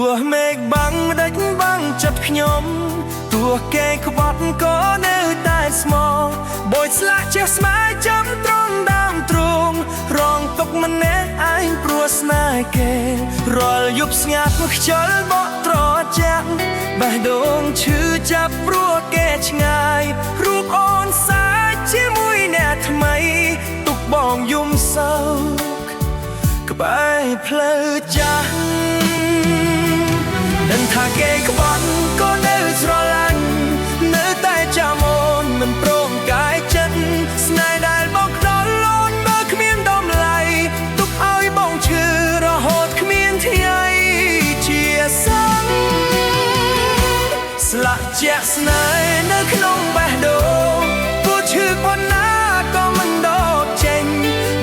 ួមេឃបាំងដាច់បាំងចិត្តខ្ញុំទោះគេក្បត់ក៏នៅតែស្មោះបូចស្លាកជាស្មាយចាំត្រង់ដើមទ្រូងរងទុកម្នាក់ឯងព្រោះស្នេហ៍គេរាល់យប់ស្ងាត់ខ្យល់បក់ត្រជាក់បេះដូងឈឺចាប់ព្រោះគេឆ្ងាយរូបអូនសាយជាមួយអ្នកថ្មីទុកបងយំសោកក្បែរផ្លូវចាស់ដឹងថាគេក្បត់ក៏នៅស្រឡាញ់នៅតែចាំអូនមិនព្រមកាយចិត្តស្នេហ៍ដែលបងផ្ដល់អូនបើគ្មានតម្លៃទុកឲ្យបងឈឺរហូតគ្មានថ្ងៃជាសងស្លាកជាក់ស្នេហ៍នៅក្នុងបេះដូងពូឈឺប៉ុណ្ណាក៏មិនដកចេញ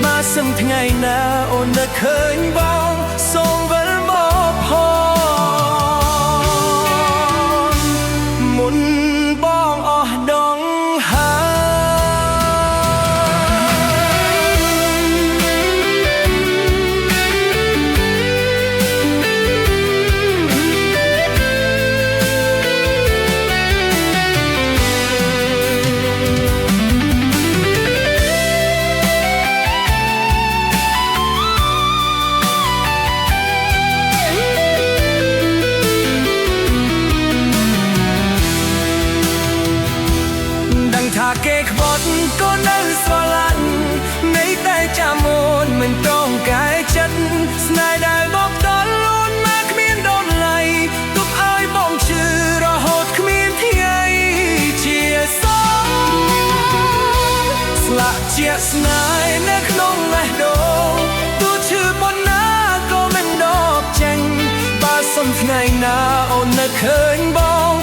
បើសឹងថ្ងៃណាអូននឹកឃើញបងសូមវិលមកផងមុនបងអស់ដងថាគេក្បត់ក៏នៅស្រឡាញ់នៃតែចាំអូនមិនត្រង់កាយចិត្តស្នេហ៍ដែលបងផ្ដល់អូនមកគ្មានតម្លៃទុកឲ្យបងឈឺរហូតគ្មានថ្ងៃជាសងស្លាកជាស្នេហ៍នៅក្នុងបេះដូងទោះឈឺប៉ុណ្ណាក៏មិនដកចេញបើសឹងថ្ងៃណាអូននឹកឃើញបង